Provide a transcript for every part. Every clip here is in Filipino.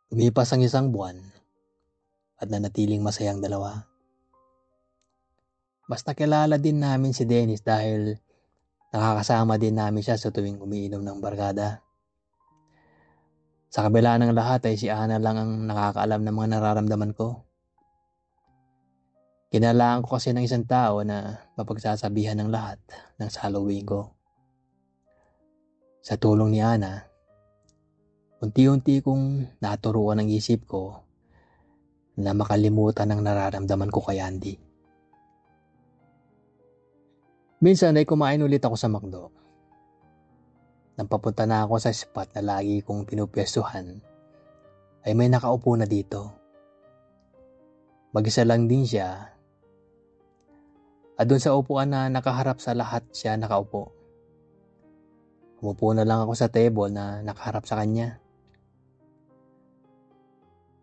Lumipas ang 1 buwan at nanatiling masayang dalawa. Mas nakilala din namin si Dennis dahil nakakasama din namin siya sa tuwing umiinom ng barkada. Sa kabila ng lahat ay si Ana lang ang nakakaalam ng mga nararamdaman ko. Kinalaan ko kasi ng isang tao na mapagsasabihan ng lahat ng salawin ko. Sa tulong ni Ana, unti-unti kong naturuan ang isip ko na makalimutan ang nararamdaman ko kay Andy. Minsan ay kumain ulit ako sa McDo. Nang papunta na ako sa spot na lagi kong pinupwestuhan, ay may nakaupo na dito. Mag-isa lang din siya. At doon sa upuan na nakaharap sa lahat siya nakaupo. Umupo na lang ako sa table na nakaharap sa kanya.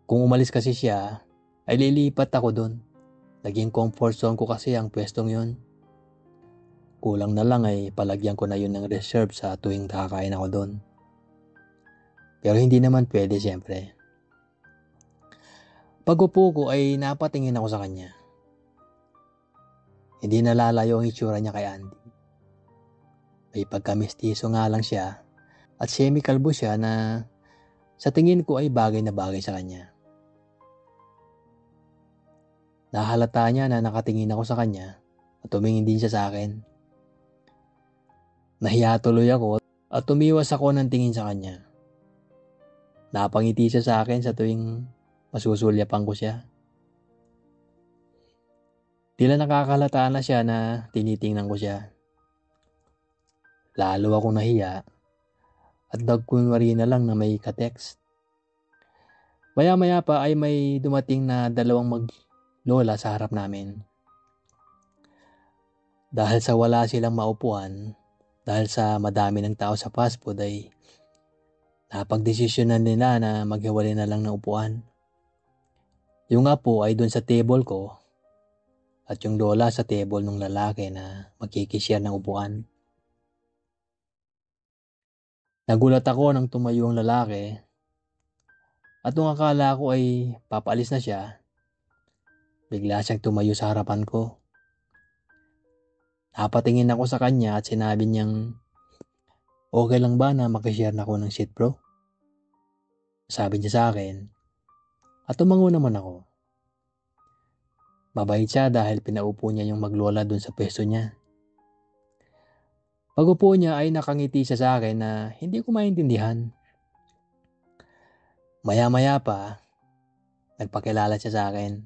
Kung umalis kasi siya, ay lilipat ako doon. Naging comfort zone ko kasi ang pwestong yun. Kulang na lang ay palagyan ko na yun ng reserve sa tuwing nakakain ako doon. Pero hindi naman pwede siyempre. Pag upo ko ay napatingin ako sa kanya. Hindi nalalayo ang itsura niya kay Andy. May pagkamestizo nga lang siya at semi-kalbo siya na sa tingin ko ay bagay na bagay sa kanya. Nahalata niya na nakatingin ako sa kanya at tumingin din siya sa akin. Nahiya tuloy ako at tumiwas ako ng tingin sa kanya. Napangiti siya sa akin sa tuwing masusulyapan ko siya. Tila nakakalata na siya na tinitingnan ko siya. Lalo akong nahiya at nagkunwari na lang na may ka-text. Maya-maya pa ay may dumating na 2 maglola sa harap namin. Dahil sa wala silang maupuan, dahil sa madami ng tao sa fast food ay napagdesisyonan nila na maghiwalay na lang ng upuan. Yung apo ay dun sa table ko at yung lola sa table ng lalaki na magkikishare ng upuan. Nagulat ako nang tumayo ang lalaki at nung akala ko ay papaalis na siya, bigla siyang tumayo sa harapan ko. Napatingin ako sa kanya at sinabi niyang, "Okay lang ba na makishare na ako ng seat bro?" Sabi niya sa akin at tumango naman ako. Mabait siya dahil pinaupo niya yung maglola dun sa pwesto niya. Pag-upo niya ay nakangiti siya sa akin na hindi ko maintindihan. Maya-maya pa, nagpakilala siya sa akin.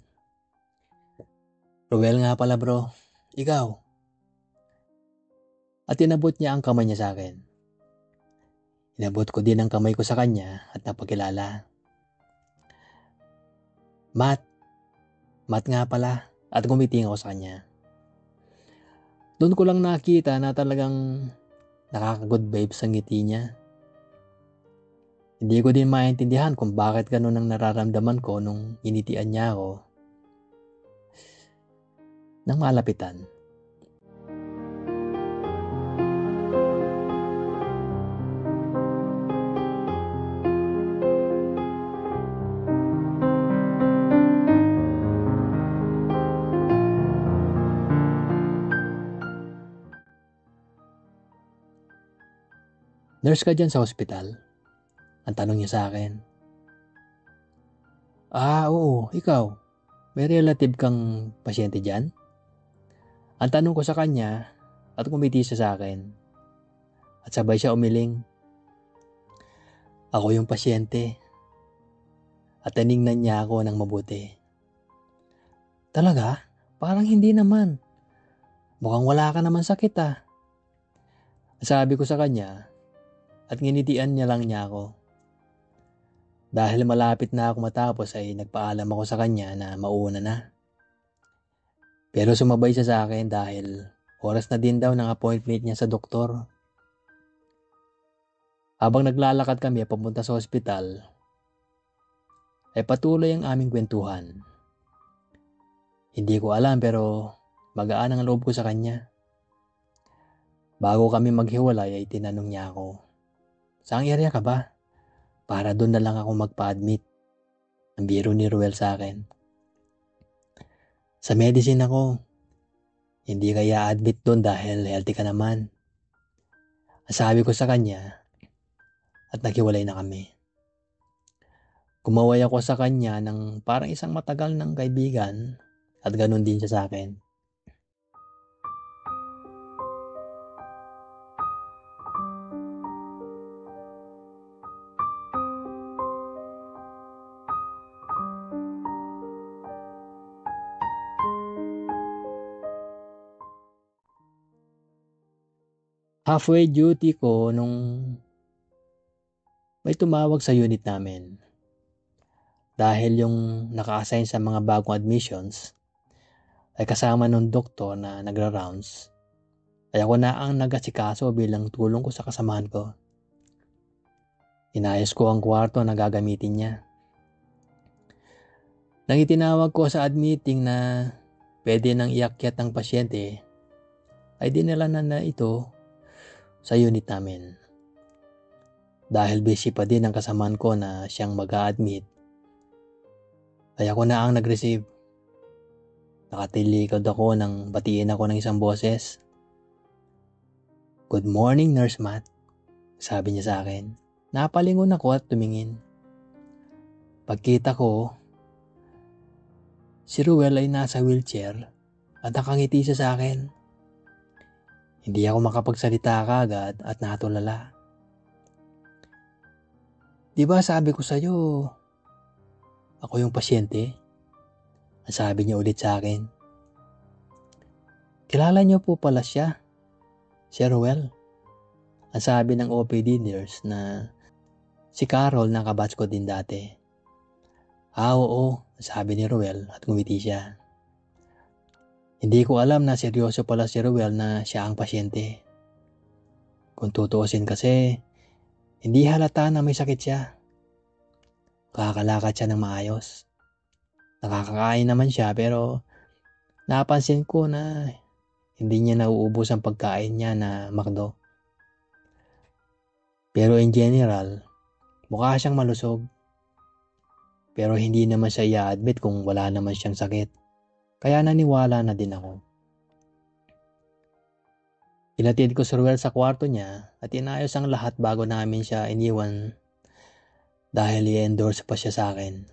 "Ruel nga pala bro, ikaw?" At inabot niya ang kamay niya sa akin. Inabot ko din ang kamay ko sa kanya at napakilala. Matt nga pala, at gumiting ako sa kanya. Doon ko lang nakita na talagang nakaka-good vibes ang ngiti niya. Hindi ko din maintindihan kung bakit ganun ang nararamdaman ko nung initian niya ako nang malapitan. "Nurse ka dyan sa ospital?" Ang tanong niya sa akin. Oo, ikaw. May relative kang pasyente dyan?" Ang tanong ko sa kanya at kumiti siya sa akin. At sabay siya umiling. Ako yung pasyente. At tiningnan niya ako ng mabuti. "Talaga? Parang hindi naman. Mukhang wala ka naman sakit ah." Sabi ko sa kanya at nginitian niya lang niya ako. Dahil malapit na ako matapos ay nagpaalam ako sa kanya na mauna na. Pero sumabay siya sa akin dahil oras na din daw ng appointment niya sa doktor. Habang naglalakad kami papunta sa ospital, ay patuloy ang aming kwentuhan. Hindi ko alam pero magaan ang loob ko sa kanya. Bago kami maghiwalay ay tinanong niya ako, "Saang area ka ba? Para doon na lang ako magpa-admit." Ang biro ni Ruel sa akin. Sa medicine ako, hindi kaya admit doon dahil healthy ka naman. Ang sabi ko sa kanya at naghiwalay na kami. Kumaway ako sa kanya ng parang isang matagal ng kaibigan at ganun din siya sa akin. Halfway duty ko nung may tumawag sa unit namin. Dahil yung naka-assign sa mga bagong admissions ay kasama ng doktor na nagra-rounds. Ay ako na ang nag-asikaso bilang tulong ko sa kasamahan ko. Inayos ko ang kwarto na gagamitin niya. Nang itinawag ko sa admitting na pwede nang iakyat ng pasyente, ay dinala na ito sa unit namin. Dahil busy pa din ang kasamahan ko na siyang mag-a-admit, ay ako na ang nag-receive. Nakatilikod ako nang batiin ako ng isang boses. "Good morning, Nurse Matt," sabi niya sa akin. Napalingon ako at tumingin. Pagkita ko, si Ruel ay nasa wheelchair at nakangiti siya sa akin. Hindi ako makapagsalita kagad at natulala. "Di ba sabi ko sa'yo, ako yung pasyente?" Ang sabi niya ulit sa akin. "Kilala niyo po pala siya, si Ruel?" Ang sabi ng OPD nurse na si Carol na kabatch ko din dati. Oo, sabi ni Ruel at ngumiti siya. Hindi ko alam na seryoso pala si Ruel na siya ang pasyente. Kung tutuusin kasi, hindi halata na may sakit siya. Kakalakad siya ng maayos. Nakakakain naman siya pero napansin ko na hindi niya nauubos ang pagkain niya na McDo. Pero in general, mukha siyang malusog. Pero hindi naman siya i-admit kung wala naman siyang sakit. Kaya naniwala na din ako. Inatid ko si Ruel sa kwarto niya at inayos ang lahat bago namin siya iniwan dahil i-endorse pa siya sa akin.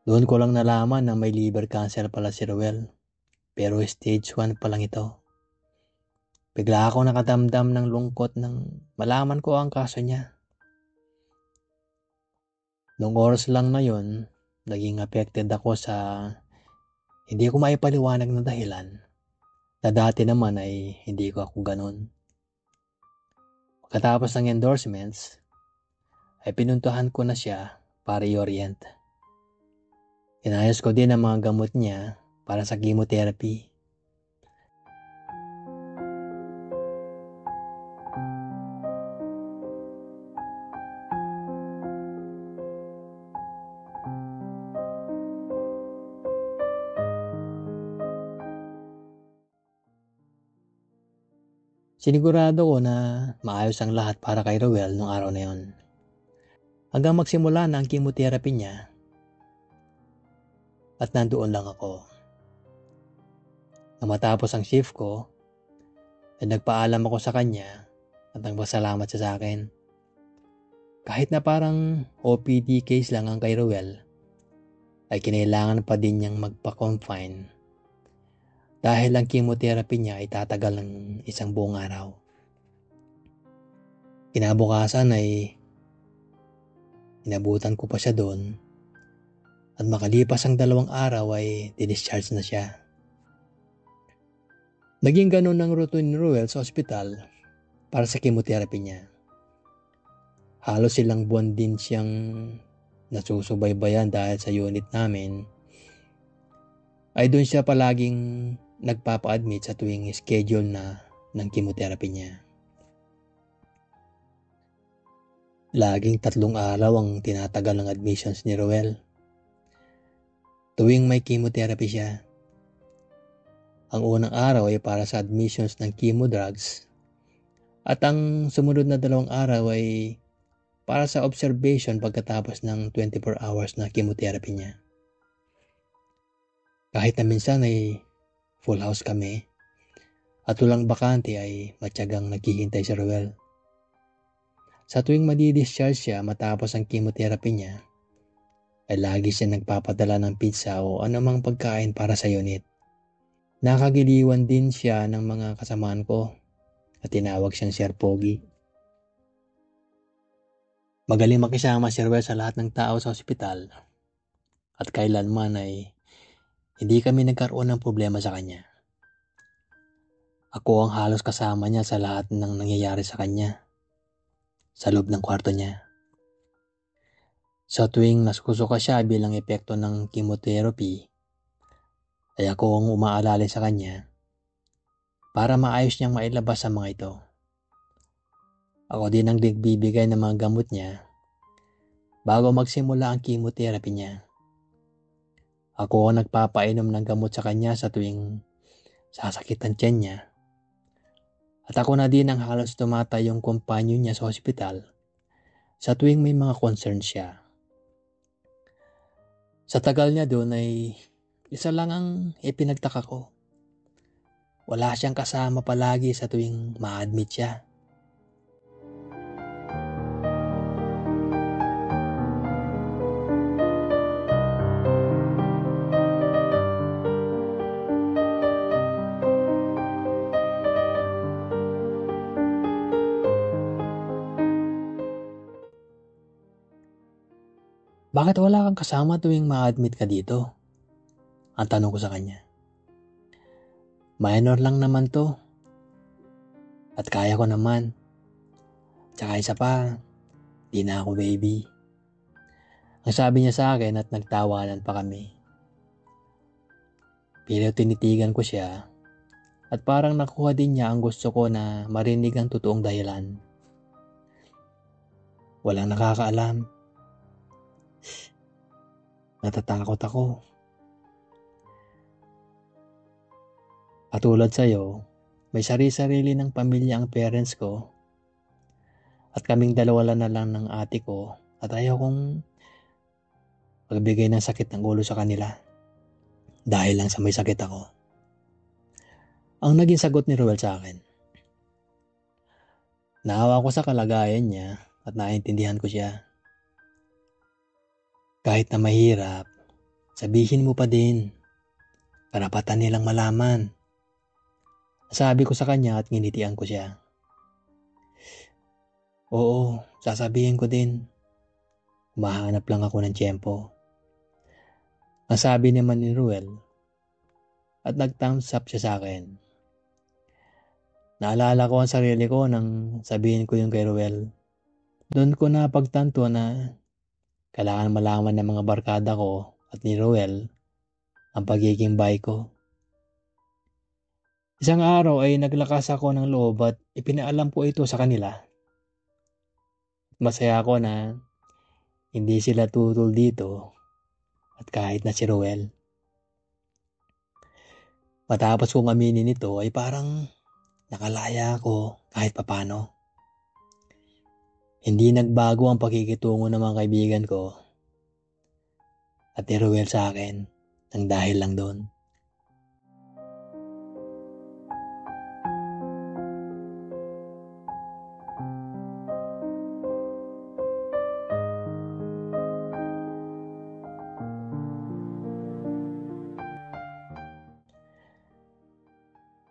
Doon ko lang nalaman na may liver cancer pala si Ruel. Pero stage 1 pa lang ito. Bigla ako nakadamdam ng lungkot nang malaman ko ang kaso niya. Noong oras lang na yon, naging affected ako sa hindi ko maipaliwanag na dahilan. Na dati naman ay hindi ko ako ganun. Pagkatapos ng endorsements, ay pinuntahan ko na siya para i-orient. Inayos ko din ang mga gamot niya para sa chemotherapy. Sinigurado ko na maayos ang lahat para kay Ruel nung araw na yon. Hanggang magsimula na ang chemotherapy niya at nandoon lang ako. Nang matapos ang shift ko, ay nagpaalam ako sa kanya at nagpasalamat siya sa akin. Kahit na parang OPD case lang ang kay Ruel, ay kinailangan pa din niyang magpa-confine dahil ang chemotherapy niya ay tatagal ng isang buong araw. Kinabukasan ay inabutan ko pa siya doon at makalipas ang 2 araw ay dinischarge na siya. Naging ganun ang routine ni Ruel sa ospital para sa chemotherapy niya. Halos ilang buwan din siyang nasusubaybayan dahil sa unit namin ay doon siya palaging nagpapa-admit sa tuwing schedule na ng chemotherapy niya. Laging 3 araw ang tinatagal ng admissions ni Ruel. Tuwing may chemotherapy siya. Ang unang araw ay para sa admissions ng chemo drugs at ang sumunod na 2 araw ay para sa observation pagkatapos ng 24 hours na chemotherapy niya. Kahit na minsan ay full house kami at walang bakante ay matyagang naghihintay si Ruel. Sa tuwing madi-discharge siya matapos ang chemotherapy niya, ay lagi siya nagpapadala ng pizza o anumang pagkain para sa unit. Nakagiliwan din siya ng mga kasamaan ko at tinawag siyang Sir Pogi. Magaling makisama si Ruel sa lahat ng tao sa ospital at kailanman ay hindi kami nagkaroon ng problema sa kanya. Ako ang halos kasama niya sa lahat ng nangyayari sa kanya sa loob ng kwarto niya. Sa tuwing nasusuka siya bilang epekto ng chemotherapy, ay ako ang umaalala sa kanya para maayos niyang mailabas ang mga ito. Ako din ang nagbibigay ng mga gamot niya bago magsimula ang chemotherapy niya. Ako ang nagpapainom ng gamot sa kanya sa tuwing sasakit ang tiyan niya. At ako na din ang halos tumatay yung companion niya sa ospital sa tuwing may mga concern siya. Sa tagal niya doon ay isa lang ang ipinagtaka ko. Wala siyang kasama palagi sa tuwing ma-admit siya. Bakit wala kang kasama tuwing ma-admit ka dito? Ang tanong ko sa kanya. Minor lang naman to. At kaya ko naman. Tsaka isa pa, di na ako baby. Ang sabi niya sa akin at nagtawanan pa kami. Pero tinitigan ko siya at parang nakuha din niya ang gusto ko na marinig ang totoong dahilan. Walang nakakaalam. Natatakot ako. Katulad sa'yo, may sarili-sarili ng pamilya ang parents ko at kaming dalawa na lang ng ate ko at ayaw kong magbigay ng sakit ng ulo sa kanila dahil lang sa may sakit ako. Ang naging sagot ni Ruel sa akin. Naawa ko sa kalagayan niya at naiintindihan ko siya. Kahit na mahirap, sabihin mo pa din. Karapatan nilang malaman. Sabi ko sa kanya at nginitian ko siya. Oo, sasabihin ko din. Humahanap lang ako ng tiyempo. Ang sabi naman ni Ruel at nag-thumbs up siya sa akin. Naalala ko ang sarili ko nang sabihin ko yung kay Ruel. Doon ko napagtanto na kailangan malaman ng mga barkada ko at ni Ruel ang pagiging bi ko. Isang araw ay naglakas ako ng loob at ipinaalam ko ito sa kanila. Masaya ako na hindi sila tutol dito at kahit na si Ruel. Matapos kong aminin ito ay parang nakalaya ako kahit papano. Hindi nagbago ang pakikitungo ng mga kaibigan ko at ni Ruel sa akin nang dahil lang doon.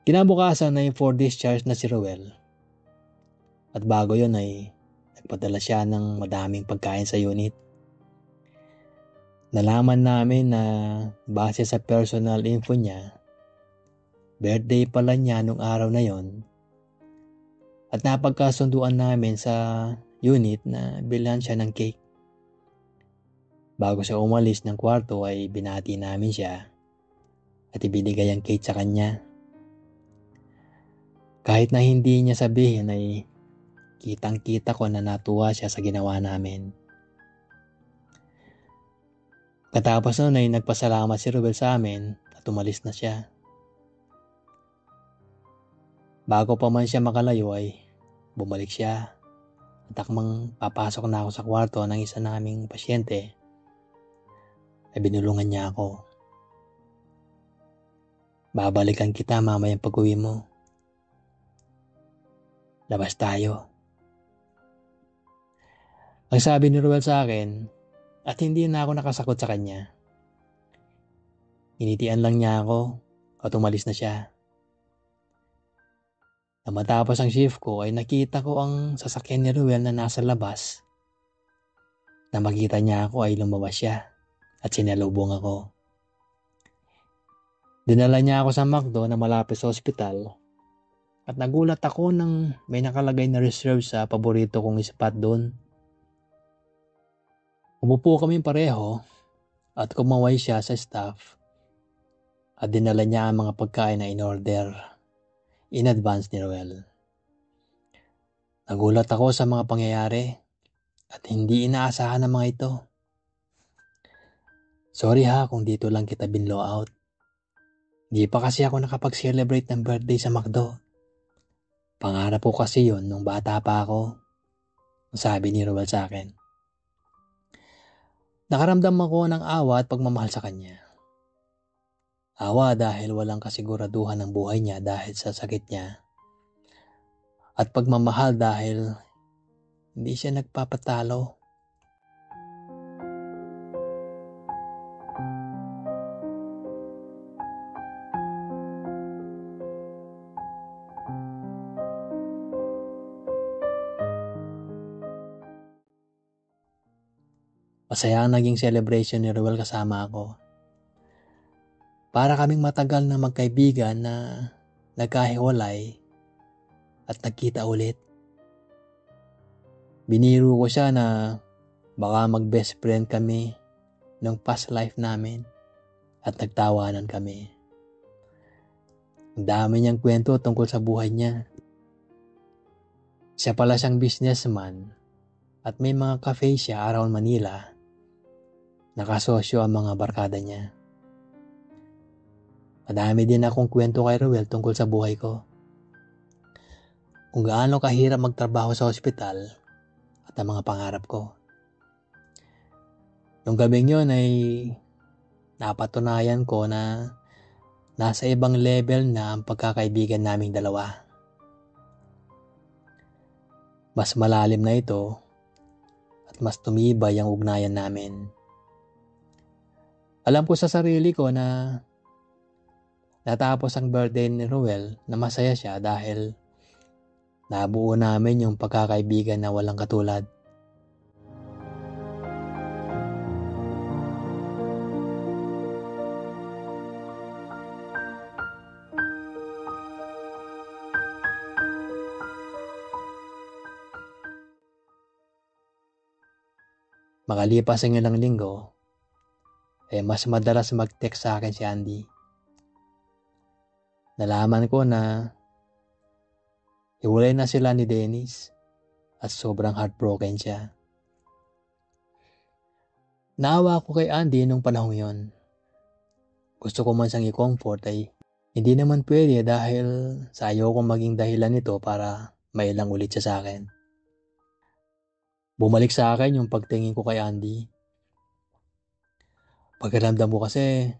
Kinabukasan ay for discharge na si Ruel at bago yun ay nagpadala siya ng madaming pagkain sa unit. Nalaman namin na base sa personal info niya, birthday pala niya nung araw na yon at napagkasunduan namin sa unit na bilhan siya ng cake. Bago siya umalis ng kwarto ay binati namin siya at ibinigay ang cake sa kanya. Kahit na hindi niya sabihin ay kitang-kita ko na natuwa siya sa ginawa namin. Katapos nun ay nagpasalamat si Ruel sa amin at umalis na siya. Bago pa man siya makalayo ay bumalik siya At akmang papasok na ako sa kwarto ng isa naming pasyente, ay binulungan niya ako. Babalikan kita mamayang pag-uwi mo. Labas tayo. Ang sabi ni Ruel sa akin, at hindi na ako nakasagot sa kanya. Initian lang niya ako at umalis na siya. Nang matapos ang shift ko ay nakita ko ang sasakyan ni Ruel na nasa labas. Nang makita niya ako ay lumabas siya at sinalubong ako. Dinala niya ako sa McDo na malapit sa ospital at nagulat ako nang may nakalagay na reserve sa paborito kong spot doon. Umupo kami pareho at kumaway siya sa staff at dinala niya ang mga pagkain na in-order in advance ni Ruel. Nagulat ako sa mga pangyayari at hindi inaasahan ng mga ito. Sorry ha kung dito lang kita binlow out. Di pa kasi ako nakapag-celebrate ng birthday sa McDo. Pangarap ko kasi yon nung bata pa ako. Sabi ni Ruel sa akin. Nakaramdam ako ng awa at pagmamahal sa kanya. Awa dahil walang kasiguraduhan ng buhay niya dahil sa sakit niya. At pagmamahal dahil hindi siya nagpapatalo. Masaya ang naging celebration ni Ruel kasama ako. Para kaming matagal na magkaibigan na nagkahiwalay at nagkita ulit. Biniru ko siya na baka mag-best friend kami ng past life namin at nagtawanan kami. Ang dami niyang kwento tungkol sa buhay niya. Siya pala siyang businessman at may mga cafe siya around Manila. Nakasosyo ang mga barkada niya. Madami din akong kwento kay Ruel tungkol sa buhay ko. Kung gaano kahirap magtrabaho sa ospital at ang mga pangarap ko. Nung gabing yun ay napatunayan ko na nasa ibang level na ang pagkakaibigan naming dalawa. Mas malalim na ito at mas tumibay ang ugnayan namin. Alam ko sa sarili ko na natapos ang birthday ni Ruel na masaya siya dahil nabuo namin yung pagkakaibigan na walang katulad. Makalipas ang ilang linggo, mas madalas mag-text sa akin si Andy. Nalaman ko na hiwalay na sila ni Dennis at sobrang heartbroken siya. Naawa ko kay Andy nung panahong yon. Gusto ko man siyang i-comfort ay hindi naman pwede dahil sa ayaw kong maging dahilan nito para mailang ulit siya sa akin. Bumalik sa akin yung pagtingin ko kay Andy. Pakiramdam ko kasi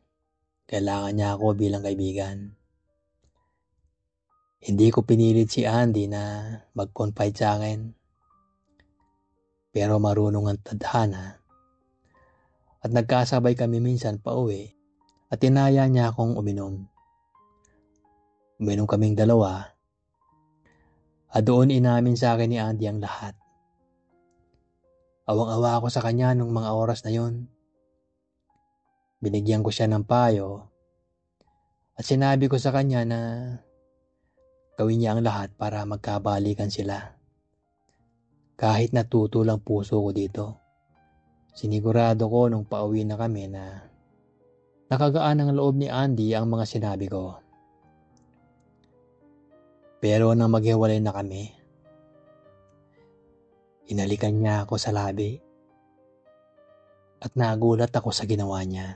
kailangan niya ako bilang kaibigan. Hindi ko pinilit si Andy na mag-confide sa akin. Pero marunong ang tadhana. At nagkasabay kami minsan pauwi at tinaya niya akong uminom. Uminom kaming dalawa at doon inamin sa akin ni Andy ang lahat. Awang-awa ako sa kanya nung mga oras na yon. Binigyan ko siya ng payo at sinabi ko sa kanya na gawin niya ang lahat para magkabalikan sila. Kahit natuto lang puso ko dito. Sinigurado ko nung pauwi na kami na nakagaan ang loob ni Andy ang mga sinabi ko. Pero nang maghiwalay na kami, inalikan niya ako sa labi at nagulat ako sa ginawa niya.